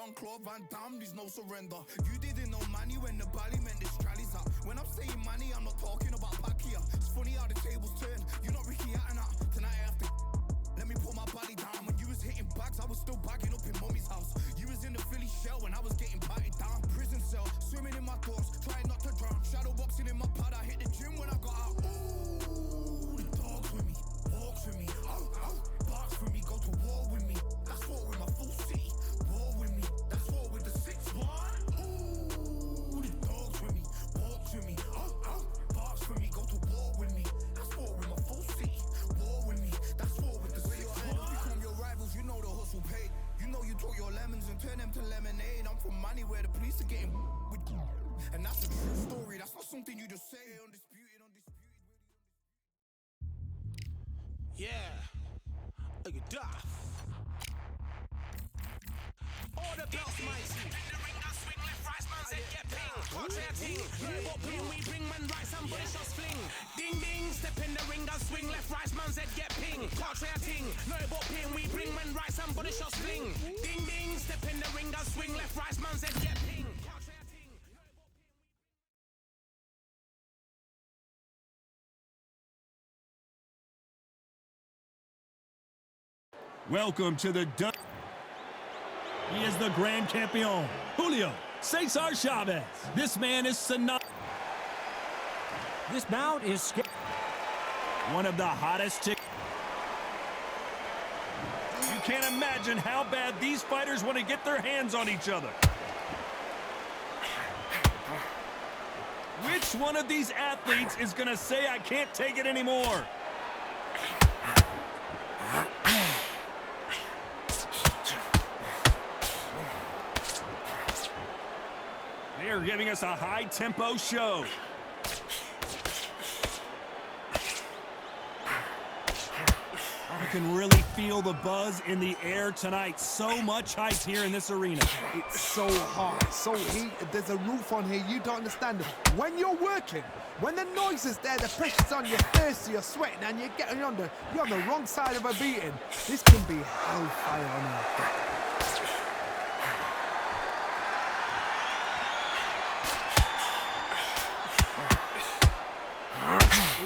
Jean-Claude Van Damme, there's no surrender. You didn't know money when the bally meant this rallies up. When I'm saying money, I'm not talking about Pacquiao. It's funny how the tables turn. You're not Ricky Hatton up. Tonight I have to let me put my body down. When you was hitting bags, I was still bagging up in mommy's house. You was in the Philly shell when I was getting patted down. Prison cell, swimming in my thoughts, trying not to drown. Shadow boxing in my pad, I hit the gym when I got out. Ooh, the dogs with me, walks with me, barks with me, go to war with me. That's war with my full city. War with me, that's war with the 6-1. Ooh, the dogs with me, walks with me, barks with me, go to war with me. That's war with my full city. War with me, that's war with the 6-1. Become your rivals, you know the hustle paid. You know you took your lemons and turn them to lemonade. I'm from money where the police are getting with you. And that's a true story, that's not something you just say. Undisputed. Yeah. Look at that. All the belts, mate. In the ring, I swing left, right, man said get ping. Watch that ting. What ping we bring, man, right, somebody shots fling. Ding, ding, step in the ring, I swing left, right, man said get ping. Watch that ting. No, what ping we bring, man, right, somebody shots fling. Ding, ding, step in the ring, I swing left, right, man said get ping. Watch that ting. Welcome to the He is the Grand Campeon, Julio Cesar Chavez. This man is synonymous. This bout is One of the hottest You can't imagine how bad these fighters want to get their hands on each other. Which one of these athletes is going to say, I can't take it anymore? They are giving us a high-tempo show. You can really feel the buzz in the air tonight. So much hype here in this arena. It's so hot, so heated. There's a roof on here. You don't understand it. When you're working, when the noise is there, the pressure's on, you're thirsty, you're sweating, and you're on the wrong side of a beating. This can be hellfire on earth.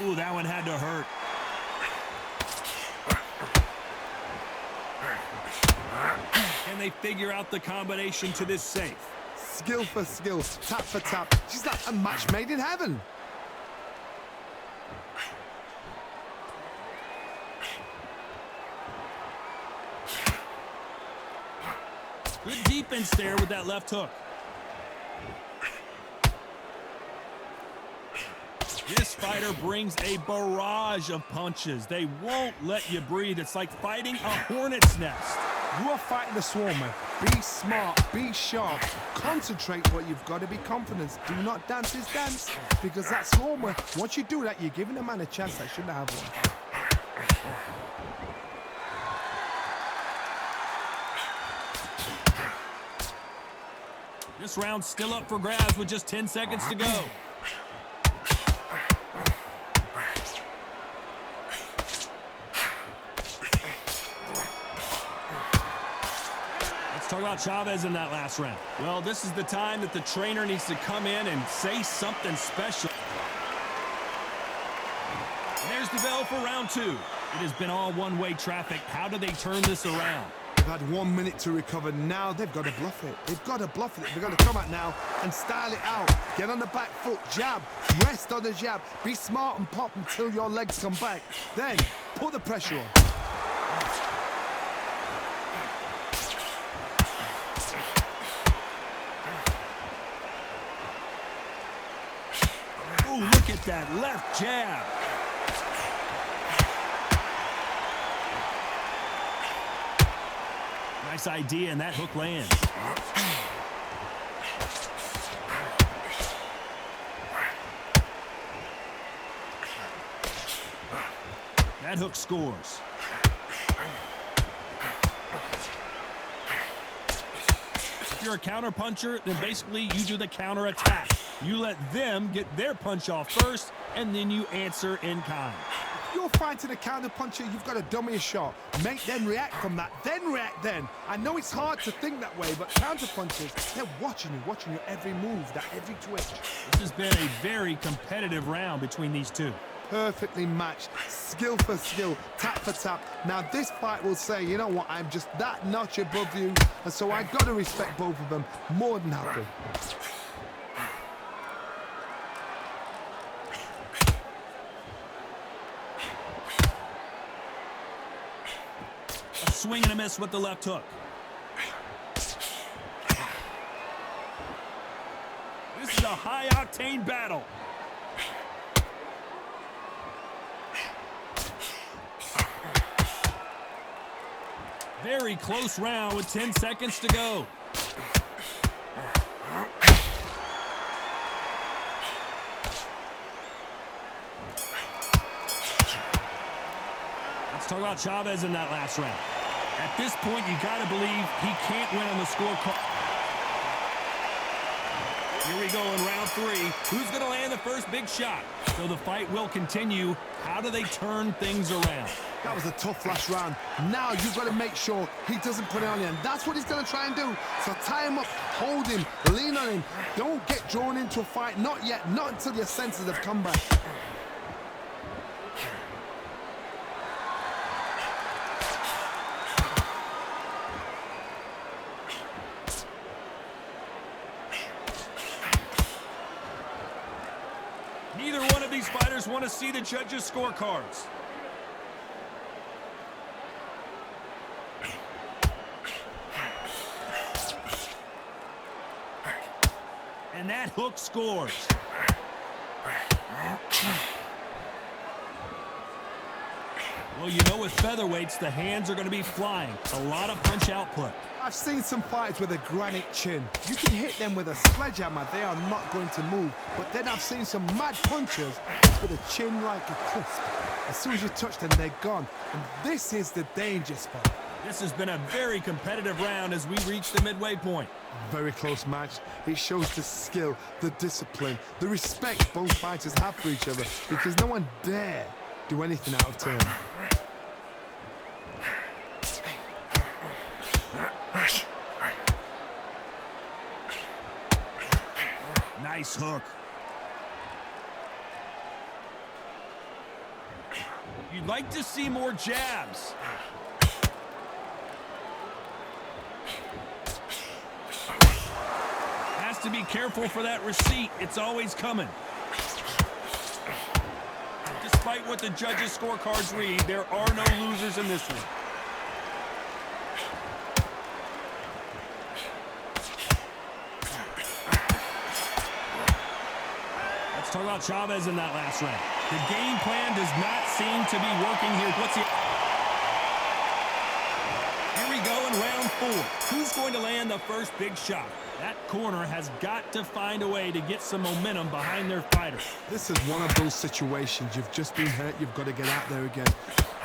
Ooh, that one had to hurt. Can they figure out the combination to this safe? Skill for skill, tap for tap. She's like a match made in heaven. Good defense there with that left hook. This fighter brings a barrage of punches. They won't let you breathe. It's like fighting a hornet's nest. You are fighting the swarmer. Be smart, be sharp, concentrate what you've got to be confident. Do not dance his dance, because that swarmer, once you do that, you're giving a man a chance that shouldn't have one. This round's still up for grabs with just 10 seconds to go. Talk about Chavez in that last round. Well, this is the time that the trainer needs to come in and say something special. And there's the bell for round two. It has been all one-way traffic. How do they turn this around? They've had 1 minute to recover. Now they've got to bluff it. They've got to bluff it. They've got to come out now and style it out. Get on the back foot, jab, rest on the jab. Be smart and pop until your legs come back. Then put the pressure on. Look at that left jab. Nice idea, and that hook lands. That hook scores. If you're a counter puncher, then basically you do the counter attack. You let them get their punch off first, and then you answer in kind. You're fighting a counter puncher, you've got to dummy a shot. Make them react from that, then react then. I know it's hard to think that way, but counter punchers, they're watching you every move, that every twitch. This has been a very competitive round between these two. Perfectly matched, skill for skill, tap for tap. Now this fight will say, you know what, I'm just that notch above you, and so I got to respect both of them more than happy. A swing and a miss with the left hook. This is a high-octane battle. Very close round with 10 seconds to go. Let's talk about Chavez in that last round. At this point, you got to believe he can't win on the scorecard. Here we go in round 3. Who's going to land the first big shot? So the fight will continue. How do they turn things around? That was a tough last round. Now you've got to make sure he doesn't put it on you, and that's what he's going to try and do. So tie him up, hold him, lean on him. Don't get drawn into a fight. Not yet. Not until your senses have come back. Neither one of these fighters want to see the judges' scorecards. And that hook scores. Well, you know with featherweights, the hands are going to be flying. A lot of punch output. I've seen some fighters with a granite chin. You can hit them with a sledgehammer, they are not going to move. But then I've seen some mad punchers with a chin like a crisp. As soon as you touch them, they're gone. And this is the danger spot. This has been a very competitive round as we reach the midway point. Very close match. It shows the skill, the discipline, the respect both fighters have for each other, because no one dare do anything out of turn. Nice hook. You'd like to see more jabs. Has to be careful for that receipt. It's always coming. Despite what the judges' scorecards read, there are no losers in this one. Let's talk about Chavez in that last round. The game plan does not seem to be working here. Here we go in round 4. Who's going to land the first big shot? That corner has got to find a way to get some momentum behind their fighter. This is one of those situations. You've just been hurt. You've got to get out there again.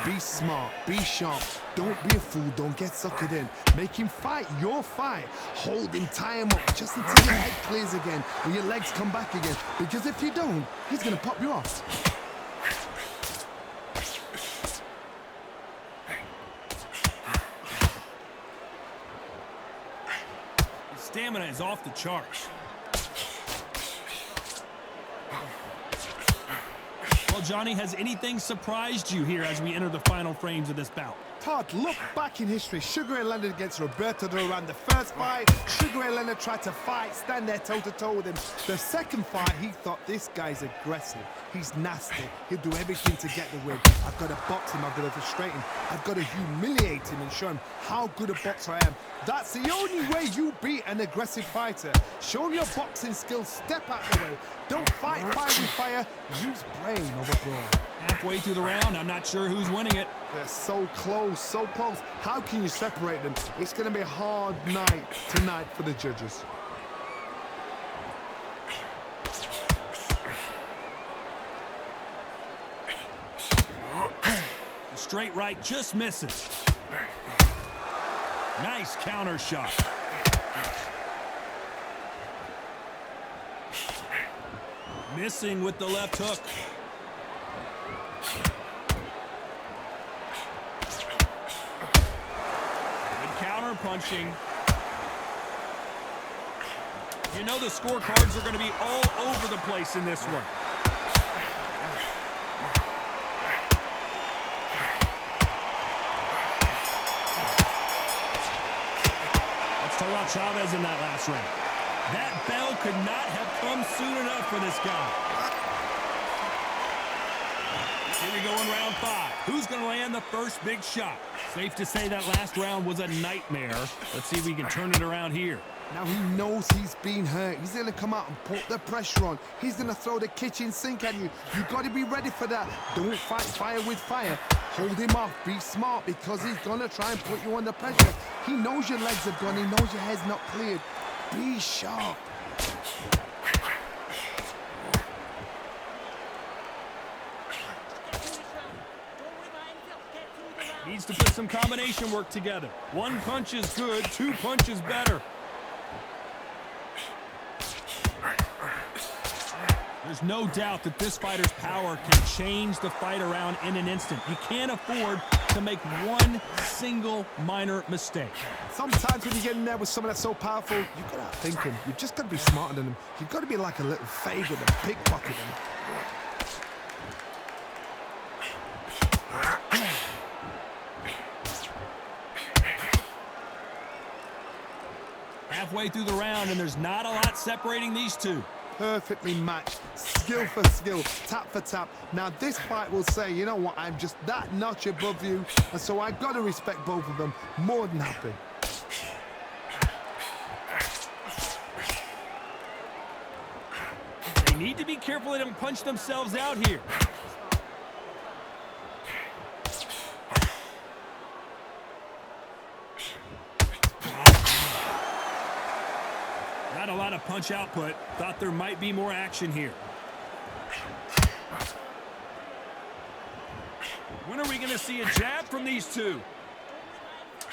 Be smart. Be sharp. Don't be a fool. Don't get suckered in. Make him fight your fight. Hold him. Tie him up just until your head clears again and your legs come back again. Because if you don't, he's going to pop you off. Stamina is off the charts. Well, Johnny, has anything surprised you here as we enter the final frames of this bout? Todd, look back in history. Sugar Ray Leonard against Roberto Duran. The first fight, Sugar Ray Leonard tried to fight, stand there toe-to-toe with him. The second fight, he thought, this guy's aggressive. He's nasty. He'll do everything to get the win. I've got to box him. I've got to frustrate him. I've got to humiliate him and show him how good a boxer I am. That's the only way you beat an aggressive fighter. Show him your boxing skills. Step out the way. Don't fight fire with fire. Use brain over brawn. Halfway through the round, I'm not sure who's winning it. They're so close, so close. How can you separate them? It's going to be a hard night tonight for the judges. The straight right just misses. Nice counter shot. Missing with the left hook. punching. You know the scorecards are going to be all over the place in this one. Let's talk about Chavez in that last round. That bell could not have come soon enough for this guy. Here we go in round 5. Who's going to land the first big shot? Safe to say that last round was a nightmare. Let's see if we can turn it around here. Now he knows he's been hurt. He's going to come out and put the pressure on. He's going to throw the kitchen sink at you. You've got to be ready for that. Don't fight fire with fire. Hold him off. Be smart because he's going to try and put you under pressure. He knows your legs have gone. He knows your head's not cleared. Be sharp. Needs to put some combination work together. One punch is good, 2 punches better. There's no doubt that this fighter's power can change the fight around in an instant. You can't afford to make one single minor mistake. Sometimes when you get in there with someone that's so powerful, you've got to outthink him. You've just got to be smarter than him. You've got to be like a little faggot and pickpocket him. Halfway through the round, and there's not a lot separating these two. Perfectly matched, skill for skill, tap for tap. Now this fight will say, you know what, I'm just that notch above you, and so I've got to respect both of them. More than happy. They need to be careful they don't punch themselves out here. Not a lot of punch output. Thought there might be more action here. When are we going to see a jab from these two?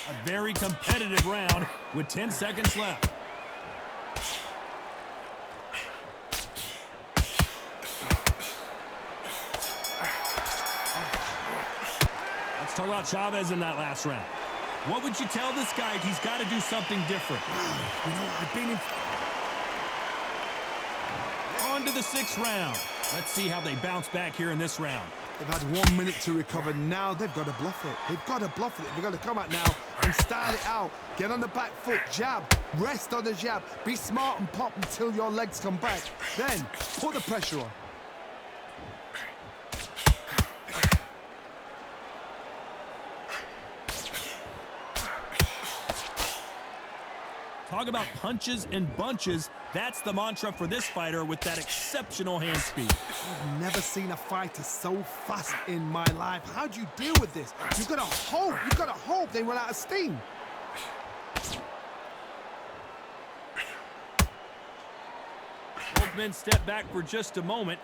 A very competitive round with 10 seconds left. Let's talk about Chavez in that last round. What would you tell this guy? He's got to do something different. You know, I've been in... On to the 6th round. Let's see how they bounce back here in this round. They've had 1 minute to recover. Now they've got to bluff it. They've got to bluff it. They've got to come out now and style it out. Get on the back foot, jab, rest on the jab. Be smart and pop until your legs come back. Then put the pressure on. Talk about punches and bunches. That's the mantra for this fighter with that exceptional hand speed. I've never seen a fighter so fast in my life. How do you deal with this? You've got to hope they run out of steam. Both men step back for just a moment.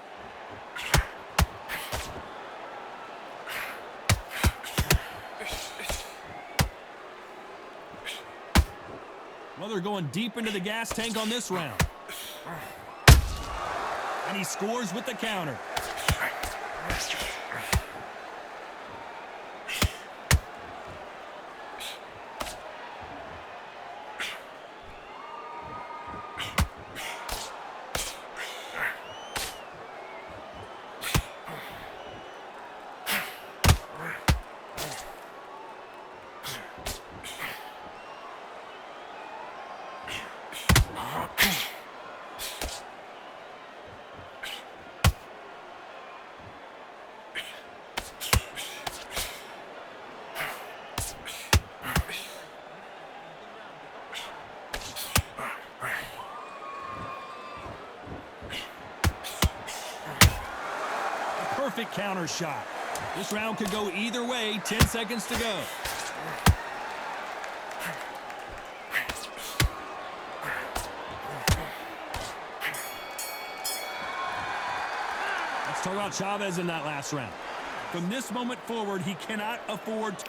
Well, they're going deep into the gas tank on this round. And he scores with the counter. Perfect counter shot. This round could go either way. 10 seconds to go. Let's talk about Chavez in that last round. From this moment forward, he cannot afford to...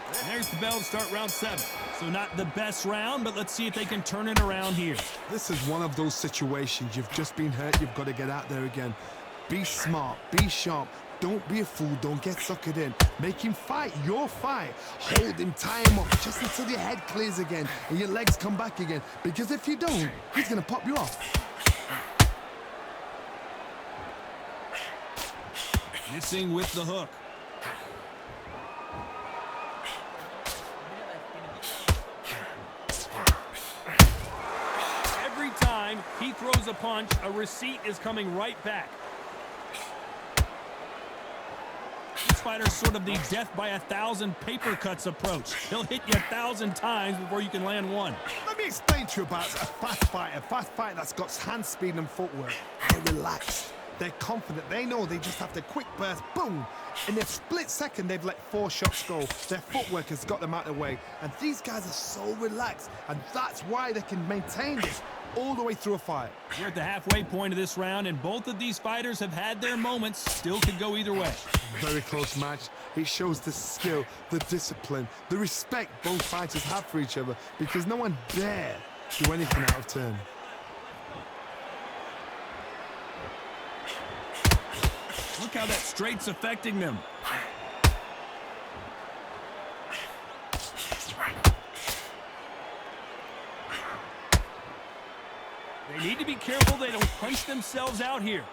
And there's the bell to start round 7. So not the best round, but let's see if they can turn it around here. This is one of those situations. You've just been hurt. You've got to get out there again. Be smart. Be sharp. Don't be a fool, don't get suckered in. Make him fight your fight. Hold him, tie him up, just until your head clears again and your legs come back again. Because if you don't, he's gonna pop you off. Missing with the hook. Every time he throws a punch, a receipt is coming right back. This fighter's sort of the death by 1,000 paper cuts approach. He'll hit you 1,000 times before you can land one. Let me explain to you about a fast fighter that's got hand speed and footwork. They're relaxed. They're confident. They know they just have to quick burst, boom. In a split second, they've let 4 shots go. Their footwork has got them out of the way. And these guys are so relaxed. And that's why they can maintain this all the way through a fight. We're at the halfway point of this round, and both of these fighters have had their moments. Still could go either way. Very close match. It shows the skill, the discipline, the respect both fighters have for each other, because no one dare do anything out of turn. Look how that straight's affecting them. They need to be careful they don't punch themselves out here.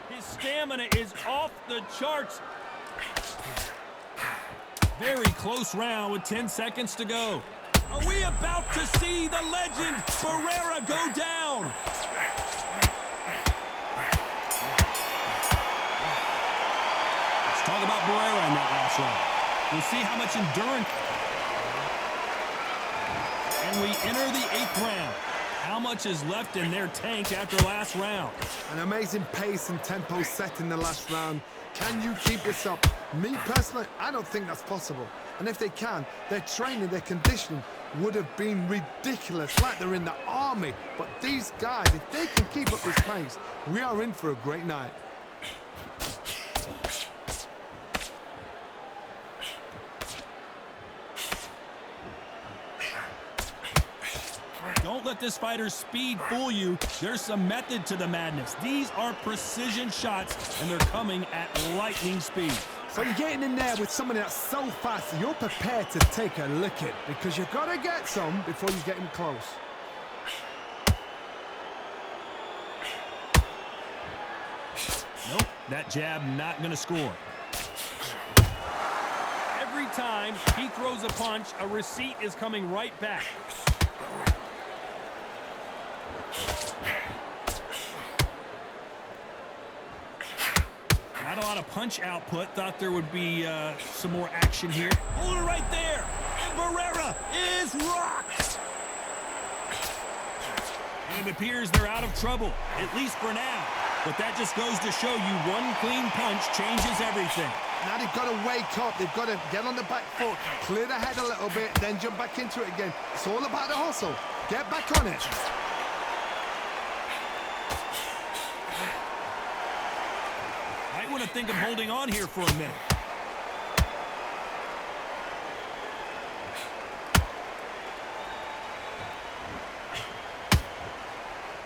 His stamina is off the charts. Very close round with 10 seconds to go. Are we about to see the legend Barrera go down? Let's talk about Barrera in that last round. We'll see how much endurance. And we enter the 8th round. How much is left in their tank after last round? An amazing pace and tempo set in the last round. Can you keep this up? Me personally, I don't think that's possible. And if they can, their training, their conditioning would have been ridiculous, like they're in the army. But these guys, if they can keep up this pace, we are in for a great night. Don't let this fighter's speed fool you. There's some method to the madness. These are precision shots, and they're coming at lightning speed. So you're getting in there with somebody that's so fast, you're prepared to take a licking, because you've got to get some before you get him close. Nope, that jab not going to score. Every time he throws a punch, a receipt is coming right back. Not a lot of punch output. Thought there would be some more action here. Hold it right there. And Barrera is rocked. And it appears they're out of trouble, at least for now. But that just goes to show you one clean punch changes everything. Now they've got to wake up. They've got to get on the back foot, clear the head a little bit, then jump back into it again. It's all about the hustle. Get back on it. I want to think of holding on here for a minute.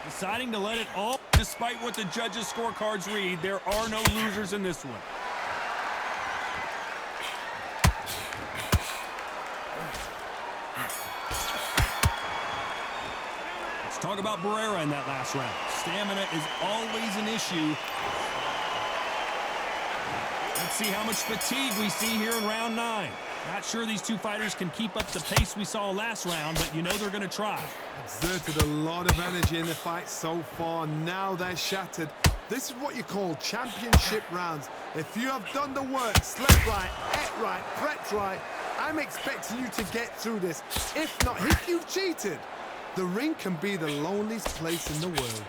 Deciding to let it all, despite what the judges' scorecards read, there are no losers in this one. Let's talk about Barrera in that last round. Stamina is always an issue. Let's see how much fatigue we see here in round 9. Not sure these two fighters can keep up the pace we saw last round, but you know they're going to try. Exerted a lot of energy in the fight so far. Now they're shattered. This is what you call championship rounds. If you have done the work, slept right, ate right, prepped right, I'm expecting you to get through this. If not, if you've cheated, the ring can be the loneliest place in the world.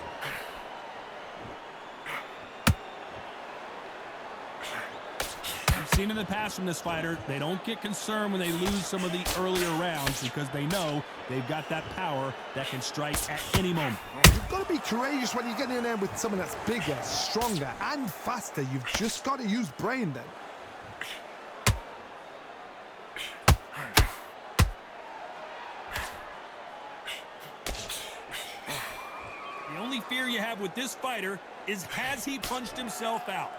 Seen in the past from this fighter, they don't get concerned when they lose some of the earlier rounds because they know they've got that power that can strike at any moment. You've got to be courageous when you get in there with someone that's bigger, stronger, and faster. You've just got to use brain then. only fear you have with this fighter is, has he punched himself out?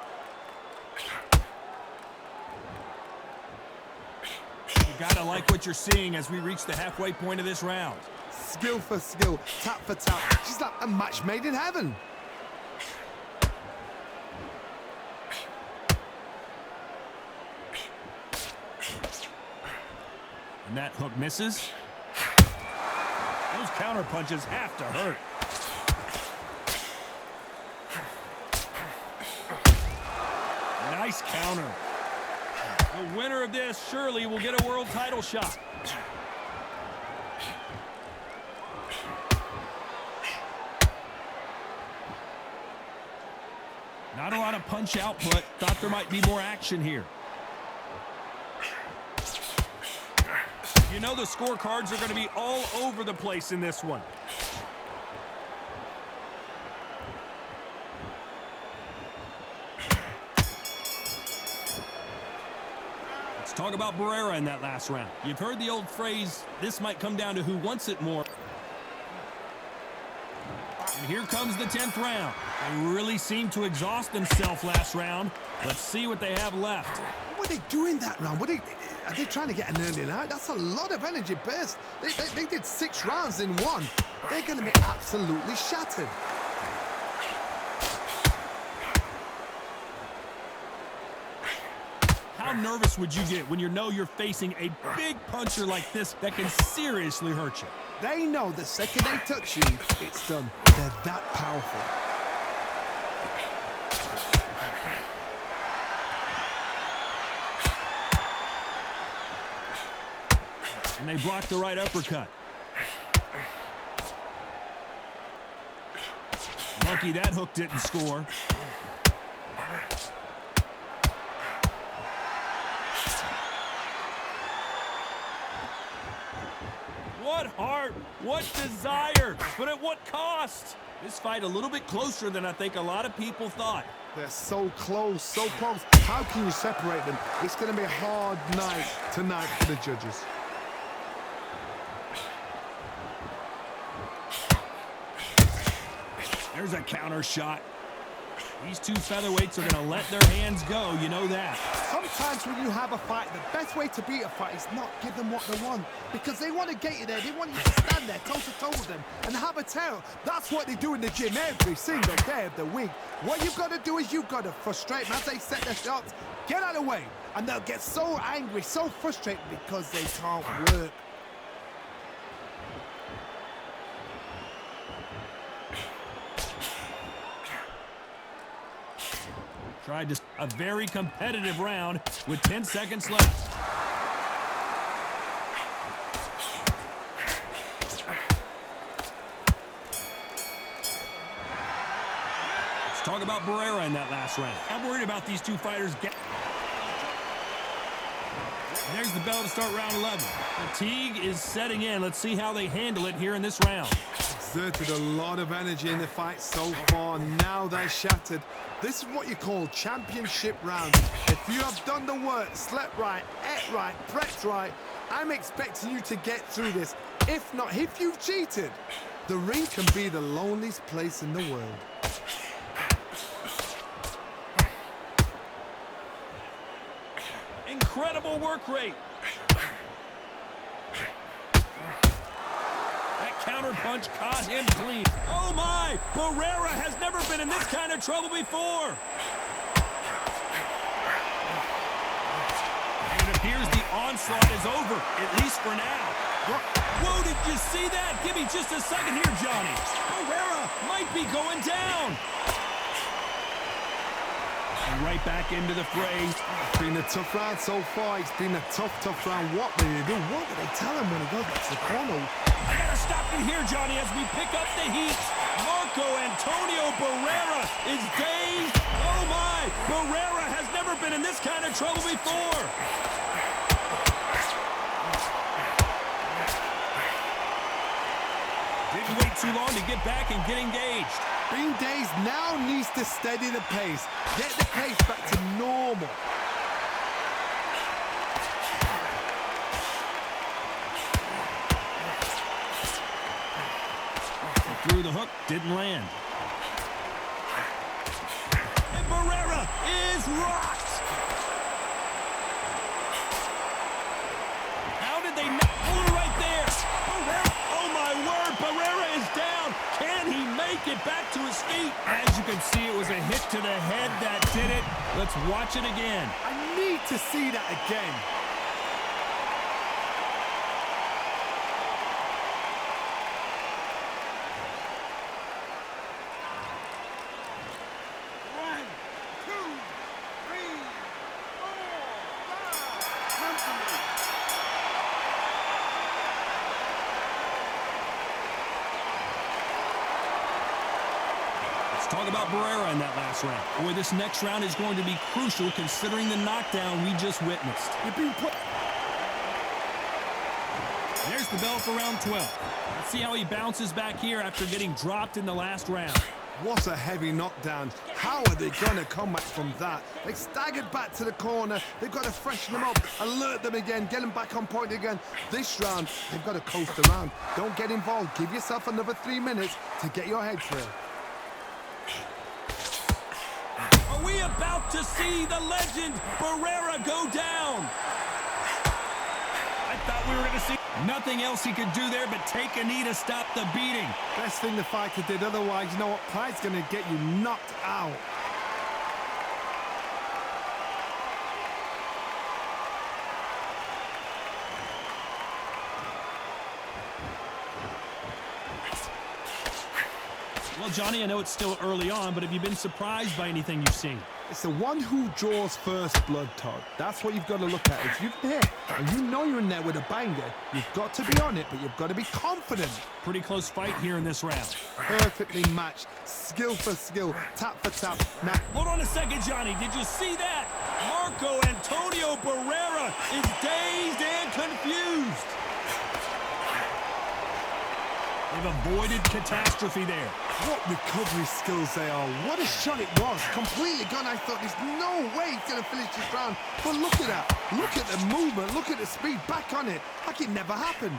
You gotta like what you're seeing as we reach the halfway point of this round. Skill for skill, tap for tap. She's like a match made in heaven. And that hook misses. Those counter punches have to hurt. Nice counter. The winner of this surely will get a world title shot. Not a lot of punch output. Thought there might be more action here. You know the scorecards are going to be all over the place in this one. Let's talk about Barrera in that last round. You've heard the old phrase, this might come down to who wants it more. And here comes the 10th round. They really seemed to exhaust themselves last round. Let's see what they have left. What are they doing that round? Are they trying to get an early night? That's a lot of energy burst. They did 6 rounds in one. They're going to be absolutely shattered. How nervous would you get when you know you're facing a big puncher like this that can seriously hurt you? They know the second they touch you, it's done. They're that powerful. And they blocked the right uppercut. Lucky that hook didn't score. What heart, what desire, but at what cost? This fight a little bit closer than I think a lot of people thought. They're so close, so close. How can you separate them? It's going to be a hard night tonight for the judges. There's a counter shot. These two featherweights are going to let their hands go, you know that. Sometimes when you have a fight, the best way to beat a fight is not give them what they want. Because they want to get you there. They want you to stand there toe-to-toe with them and have a tear. That's what they do in the gym every single day of the week. What you've got to do is you've got to frustrate them as they set their shots. Get out of the way. And they'll get so angry, so frustrated because they can't work. Tried just a very competitive round with 10 seconds left. Let's talk about Barrera in that last round. I'm worried about these two fighters. There's the bell to start round 11. Fatigue is setting in. Let's see how they handle it here in this round. Exerted a lot of energy in the fight so far. Now they're shattered. This is what you call championship round. If you have done the work, slept right, ate right, prepped right, I'm expecting you to get through this. If not, if you've cheated, the ring can be the loneliest place in the world. Incredible work rate. Counter punch caught him clean. Oh my! Barrera has never been in this kind of trouble before. It appears the onslaught is over, at least for now. Whoa, did you see that? Give me just a second here, Johnny. Barrera might be going down. And right back into the fray. It's been a tough round so far. It's been a tough round. What do they do? What do they tell him when he goes back to the corner? I gotta stop you here, Johnny, as we pick up the heat. Marco Antonio Barrera is dazed. Oh my! Barrera has never been in this kind of trouble before. Didn't wait too long to get back and get engaged. Being dazed now needs to steady the pace. Get the pace back to normal. Threw the hook, didn't land. is rocked. How did they not pull her right there? Oh my word, Barrera is down. Can he make it back to his feet? As you can see, it was a hit to the head that did it. Let's watch it again. I need to see that again. Talk about Barrera in that last round. Boy, this next round is going to be crucial considering the knockdown we just witnessed. There's the bell for round 12. Let's see how he bounces back here after getting dropped in the last round. What a heavy knockdown. How are they going to come back from that? They staggered back to the corner. They've got to freshen them up, alert them again, get them back on point again. This round, they've got to coast around. Don't get involved. Give yourself another 3 minutes to get your head clear. Are we about to see the legend Barrera go down? I thought we were going to see nothing else he could do there but take a knee to stop the beating. Best thing the fighter did, otherwise, you know what? Pride's going to get you knocked out. Well, Johnny, I know it's still early on, but have you been surprised by anything you've seen? It's the one who draws first blood, Todd. That's what you've got to look at. If you're there and you know you're in there with a banger, you've got to be on it, but you've got to be confident. Pretty close fight here in this round. Perfectly matched. Skill for skill. Tap for tap. Now, hold on a second, Johnny. Did you see that? Marco Antonio Barrera is dazed and confused. They've avoided catastrophe there. What recovery skills they are. What a shot it was. Completely gone. I thought there's no way he's going to finish this round. But look at that. Look at the movement. Look at the speed. Back on it. Like it never happened.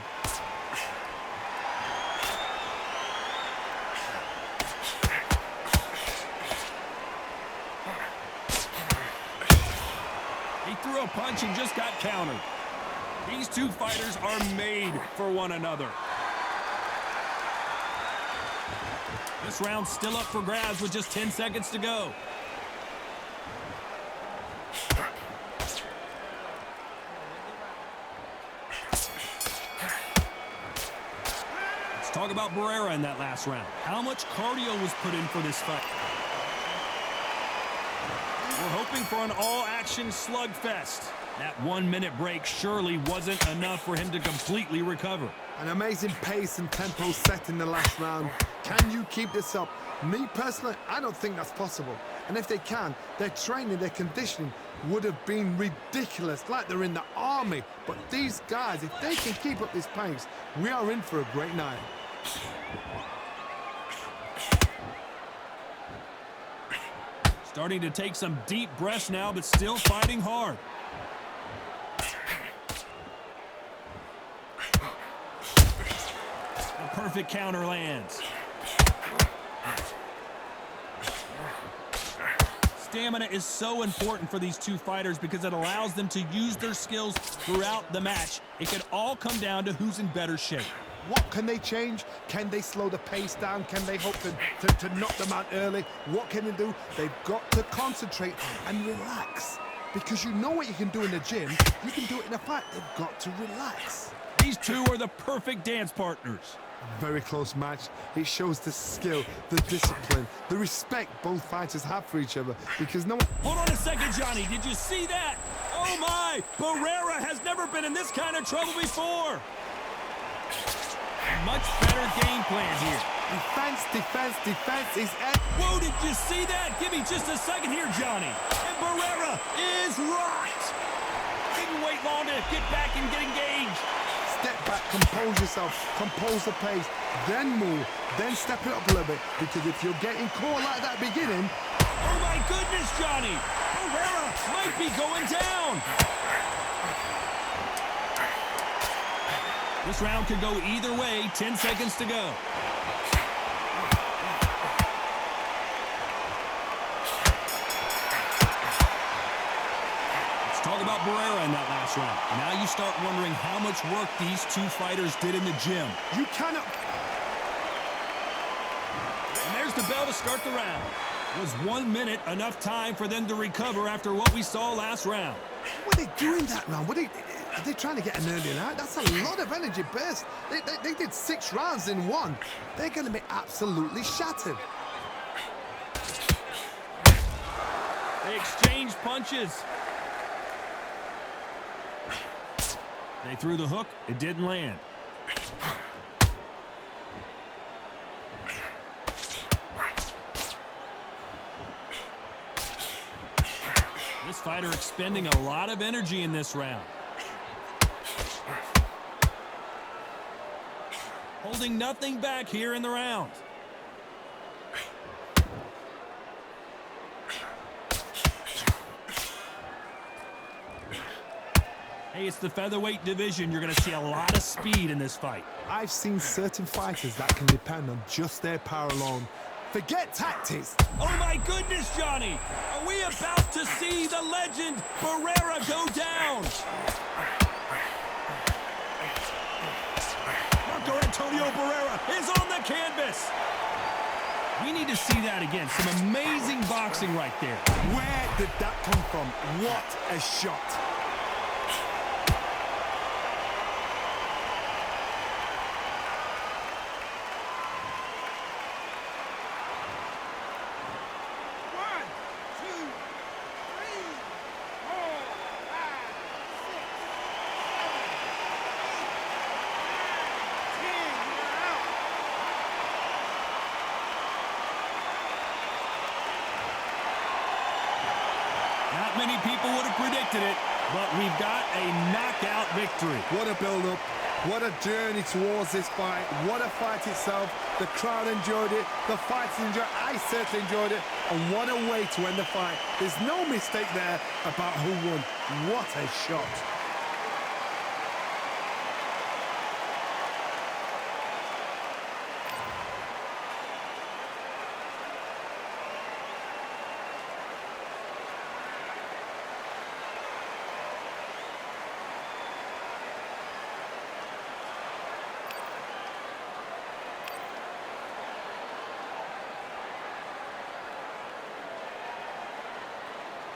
He threw a punch and just got countered. These two fighters are made for one another. This round's still up for grabs with just 10 seconds to go. Let's talk about Barrera in that last round. How much cardio was put in for this fight? We're hoping for an all-action slugfest. That 1 minute break surely wasn't enough for him to completely recover. An amazing pace and tempo set in the last round. Can you keep this up? Me personally, I don't think that's possible. And if they can, their training, their conditioning would have been ridiculous, like they're in the army. But these guys, if they can keep up this pace, we are in for a great night. Starting to take some deep breaths now, but still fighting hard. A perfect counter lands. Stamina is so important for these two fighters because it allows them to use their skills throughout the match. It can all come down to who's in better shape. What can they change? Can they slow the pace down? Can they hope to knock them out early? What can they do? They've got to concentrate and relax. Because you know what you can do in the gym, you can do it in a fight. They've got to relax. These two are the perfect dance partners. Very close match. It shows the skill, the discipline, the respect both fighters have for each other. Because no one... Hold on a second, Johnny. Did you see that? Oh my! Barrera has never been in this kind of trouble before. Much better game plan here. Defense, defense, defense is... Whoa, did you see that? Give me just a second here, Johnny. And Barrera is rocked. Didn't wait long to get back and get engaged. Step back, compose yourself, compose the pace, then move, then step it up a little bit. Because if you're getting caught like that beginning... Oh my goodness, Johnny! Barrera might be going down! This round could go either way, 10 seconds to go. Barrera in that last round. Now you start wondering how much work these two fighters did in the gym. You cannot... And there's the bell to start the round. Was 1 minute enough time for them to recover after what we saw last round? What are they doing that round? Are they trying to get an early night? That's a lot of energy burst. They did 6 rounds in 1. They're going to be absolutely shattered. They exchanged punches. They threw the hook. It didn't land. This fighter expending a lot of energy in this round. Holding nothing back here in the round. Hey, it's the featherweight division. You're going to see a lot of speed in this fight. I've seen certain fighters that can depend on just their power alone. Forget tactics. Oh my goodness, Johnny! Are we about to see the legend Barrera go down? Marco Antonio Barrera is on the canvas. We need to see that again. Some amazing boxing right there. Where did that come from? What a shot. Not many people would have predicted it, but we've got a knockout victory. What a build-up. What a journey towards this fight. What a fight itself. The crowd enjoyed it. The fighters enjoyed it. I certainly enjoyed it. And what a way to end the fight. There's no mistake there about who won. What a shot.